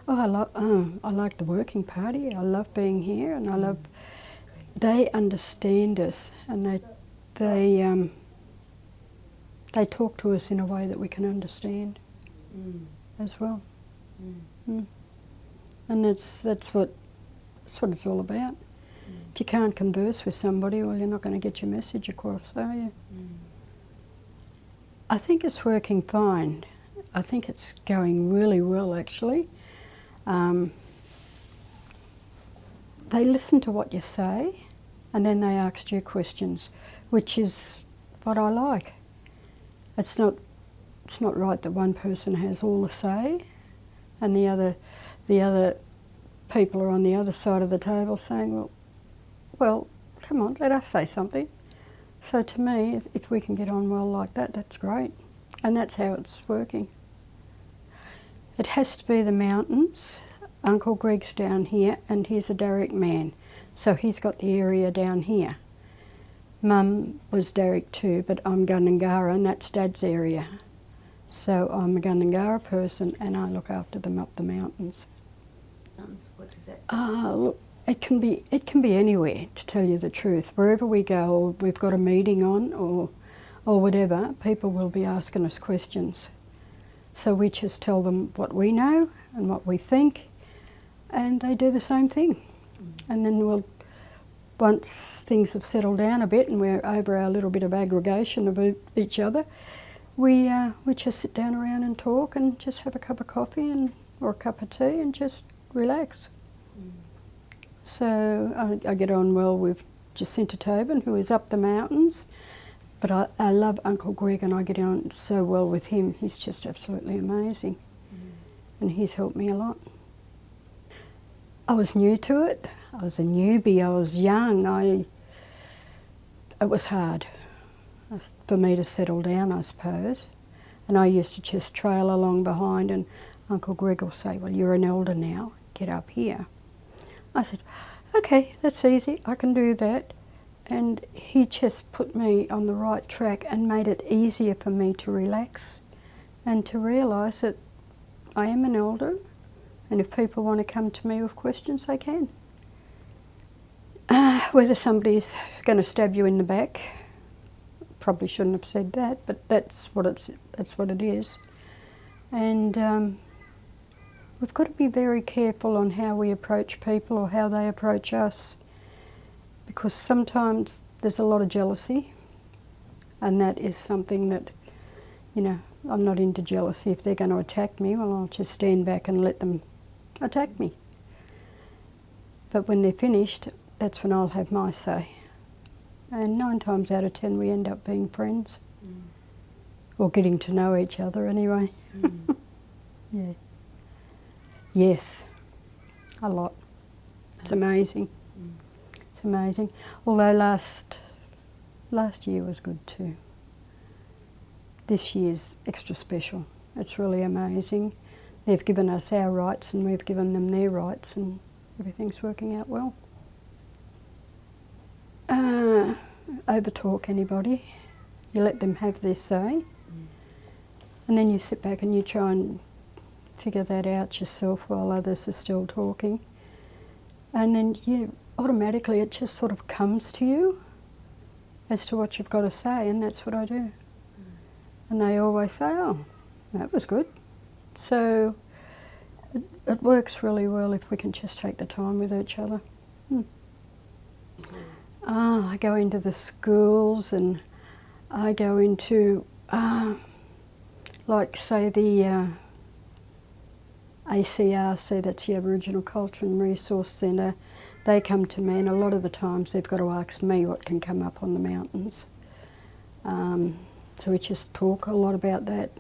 Oh, I like the working party. I love being here, and I love. They understand us, and they they talk to us in a way that we can understand as well. Mm. And that's what it's all about. If you can't converse with somebody, well, you're not going to get your message across, are you? I think it's working fine. I think it's going really well, actually. They listen to what you say, and then they ask you questions, which is what I like. It's not right that one person has all the say, and the other people are on the other side of the table saying, well, come on, let us say something. So to me, if we can get on well like that, that's great. And that's how it's working. It has to be the mountains. Uncle Greg's down here, and he's a Darug man, so he's got the area down here. Mum was Darug too, but I'm Gundungurra, and that's Dad's area. So I'm a Gundungurra person, and I look after them up the mountains. What does that? Look, it can be anywhere, to tell you the truth. Wherever we go, or we've got a meeting on, or whatever, people will be asking us questions. So we just tell them what we know and what we think, and they do the same thing. And then once things have settled down a bit and we're over our little bit of aggregation of each other, we just sit down around and talk and just have a cup of coffee or a cup of tea and just relax. So I get on well with Jacinta Tobin, who is up the mountains, but I love Uncle Greg, and I get on so well with him. He's just absolutely amazing, and he's helped me a lot. I was new to it. I was a newbie. I was young. It was hard for me to settle down, I suppose. And I used to just trail along behind, and Uncle Greg will say, well, you're an elder now, get up here. I said, okay, that's easy, I can do that. And he just put me on the right track and made it easier for me to relax and to realise that I am an elder, and if people want to come to me with questions, they can. Whether somebody's going to stab you in the back, probably shouldn't have said that, but that's what it is. And we've got to be very careful on how we approach people or how they approach us, because sometimes there's a lot of jealousy, and that is something that, I'm not into jealousy. If they're going to attack me, well, I'll just stand back and let them attack me. But when they're finished, that's when I'll have my say. And 9 times out of 10 we end up being friends. Or getting to know each other anyway. Yeah. Yes, a lot. It's amazing. It's amazing. Although last year was good too. This year's extra special. It's really amazing. They've given us our rights and we've given them their rights, and everything's working out well. Overtalk anybody. You let them have their say. And then you sit back and you try and figure that out yourself while others are still talking. And then automatically it just sort of comes to you as to what you've got to say, and that's what I do. And they always say, oh, that was good. So it works really well if we can just take the time with each other. I go into the schools, and I go into, like say the ACRC, that's the Aboriginal Culture and Resource Centre. They come to me, and a lot of the times they've got to ask me what can come up on the mountains. So we just talk a lot about that.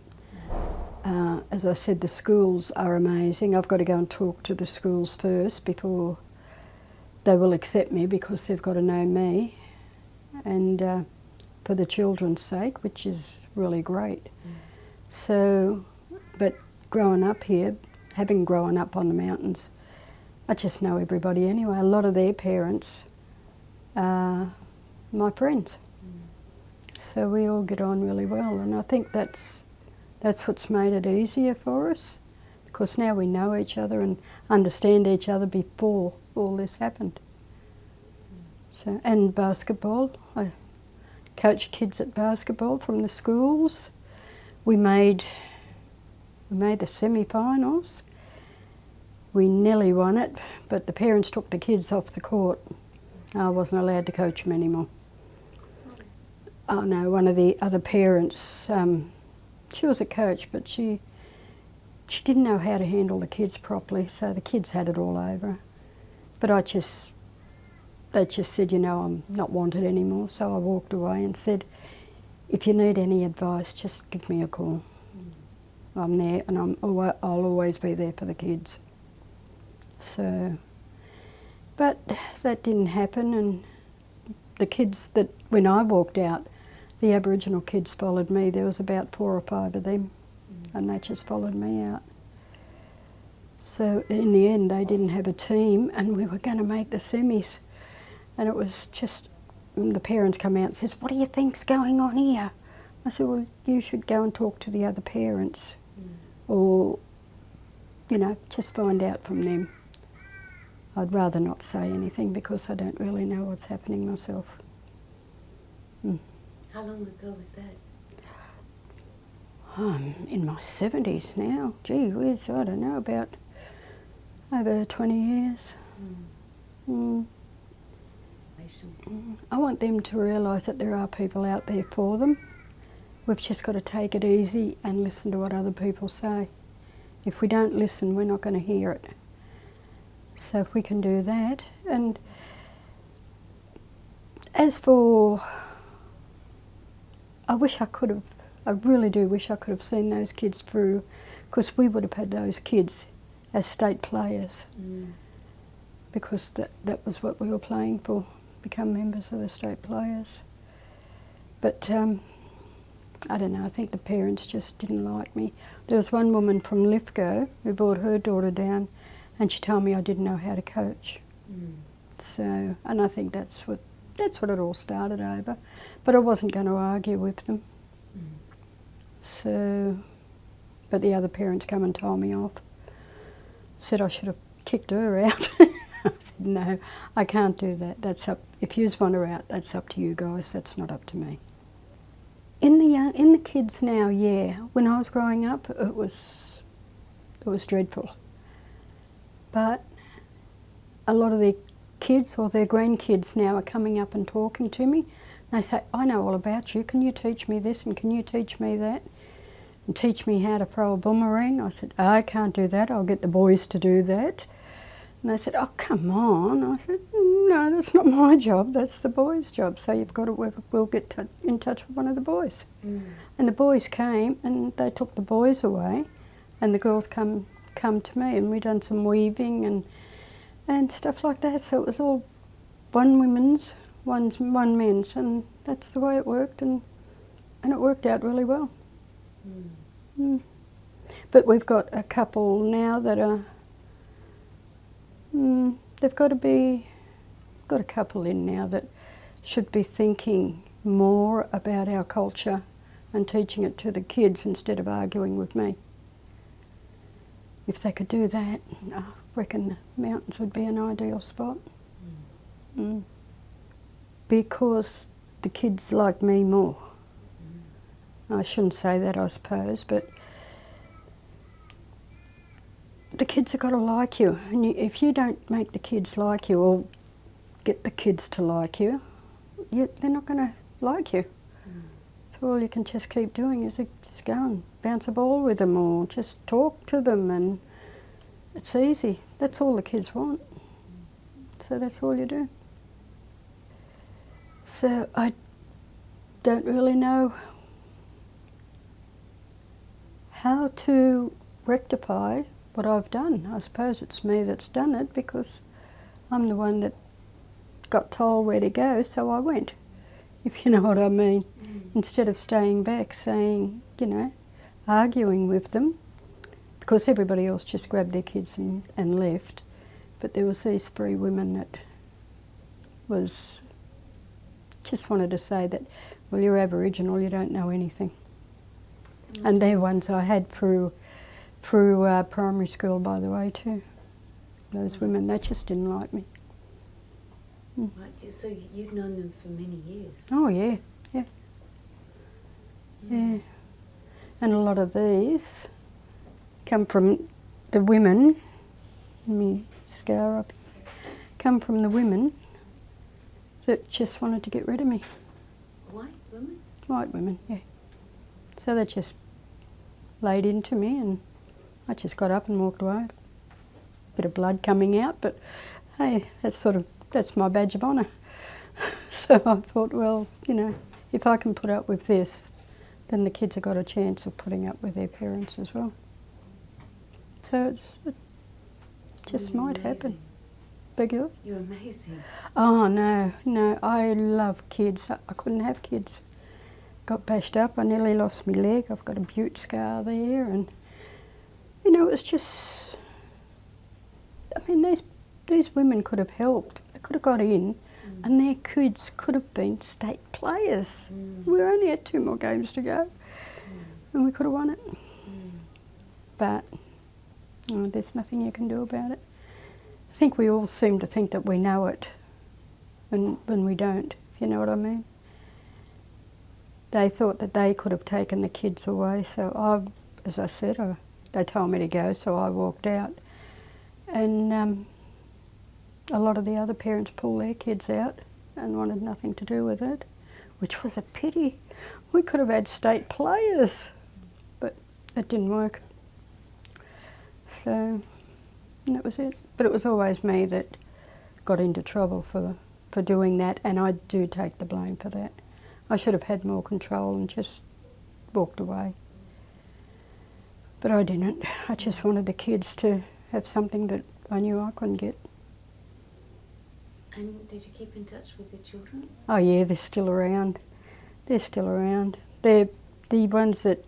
As I said, the schools are amazing. I've got to go and talk to the schools first before they will accept me, because they've got to know me, and for the children's sake, which is really great. So, but growing up here, having grown up on the mountains, I just know everybody anyway. A lot of their parents are my friends. So we all get on really well, and I think that's what's made it easier for us, because now we know each other and understand each other before all this happened. So, and basketball, I coached kids at basketball from the schools. We made the semi-finals. We nearly won it, but the parents took the kids off the court. I wasn't allowed to coach them anymore. Oh no, one of the other parents, she was a coach, but she didn't know how to handle the kids properly, so the kids had it all over her. But they just said, you know, I'm not wanted anymore, so I walked away and said, if you need any advice, just give me a call. I'm there, and I'll always be there for the kids. So, but that didn't happen, and the kids that, when I walked out, the Aboriginal kids followed me. There was about 4 or 5 of them, and they just followed me out. So in the end, they didn't have a team, and we were going to make the semis. And it was just, the parents come out and says, what do you think's going on here? I said, well, you should go and talk to the other parents, or, you know, just find out from them. I'd rather not say anything because I don't really know what's happening myself. How long ago was that? I'm in my 70s now. Gee whiz, I don't know, about over 20 years. I want them to realise that there are people out there for them. We've just got to take it easy and listen to what other people say. If we don't listen, we're not going to hear it. So if we can do that. And as for, I really do wish I could have seen those kids through, because we would have had those kids as state players, because that was what we were playing for, become members of the state players. But I don't know, I think the parents just didn't like me. There was one woman from Lithgow who brought her daughter down, and she told me I didn't know how to coach. So, and I think that's what it all started over. But I wasn't going to argue with them. So, but the other parents come and told me off. Said I should have kicked her out. I said, no, I can't do that. That's up. If you want her out, that's up to you guys. That's not up to me. In the kids now, yeah. When I was growing up, it was dreadful. But a lot of their kids or their grandkids now are coming up and talking to me. They say, I know all about you. Can you teach me this and can you teach me that? And teach me how to throw a boomerang. I said, I can't do that. I'll get the boys to do that. And they said, oh, come on. I said, no, that's not my job. That's the boys' job. So you've got to, we'll get in touch with one of the boys. And the boys came and they took the boys away, and the girls come to me, and we done some weaving and stuff like that. So it was all one women's, one men's, and that's the way it worked, and it worked out really well. But we've got a couple now that are, they've got a couple in now that should be thinking more about our culture and teaching it to the kids instead of arguing with me. If they could do that, I reckon the mountains would be an ideal spot. Because the kids like me more. I shouldn't say that, I suppose, but the kids have got to like you. And if you don't make the kids like you or get the kids to like you, they're not going to like you. So all you can just keep doing is just go and bounce a ball with them or just talk to them, and it's easy. That's all the kids want. So that's all you do. So I don't really know how to rectify what I've done. I suppose it's me that's done it because I'm the one that got told where to go, so I went, if you know what I mean. Instead of staying back saying, you know, arguing with them, because everybody else just grabbed their kids and left. But there was these 3 women that just wanted to say that, well, you're Aboriginal, you don't know anything. And they're ones I had through through primary school, by the way, too. Those women, they just didn't like me. Right, so you've known them for many years. Oh yeah, yeah, yeah. And a lot of these come from the women. Let me scour up. Come from the women that just wanted to get rid of me. White women? White women, yeah. So they just laid into me, and I just got up and walked away. Bit of blood coming out, but hey, that's my badge of honour. So I thought, well, you know, if I can put up with this, then the kids have got a chance of putting up with their parents as well. So it just might happen. Beg you? You're amazing. Oh no, I love kids. I couldn't have kids. Got bashed up, I nearly lost my leg. I've got a bute scar there, and you know, it was just, I mean, these women could have helped. They could have got in, and their kids could have been state players. We only had 2 more games to go, and we could have won it. But there's nothing you can do about it. I think we all seem to think that we know it, when we don't, if you know what I mean. They thought that they could have taken the kids away, so as I said, they told me to go, so I walked out. And a lot of the other parents pulled their kids out and wanted nothing to do with it, which was a pity. We could have had state players, but it didn't work. So that was it. But it was always me that got into trouble for doing that, and I do take the blame for that. I should have had more control and just walked away. But I didn't. I just wanted the kids to have something that I knew I couldn't get. And did you keep in touch with your children? Oh yeah, they're still around. They're still around. They're the ones that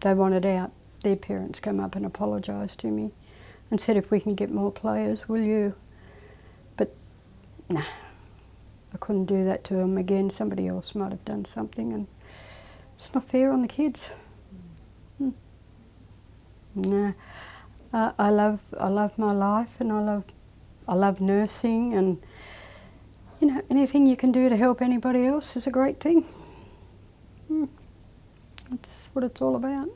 they wanted out. Their parents came up and apologised to me and said, if we can get more players, will you? But nah, I couldn't do that to them again. Somebody else might have done something, and it's not fair on the kids. No, I love my life, and I love nursing, and you know, anything you can do to help anybody else is a great thing. That's what it's all about.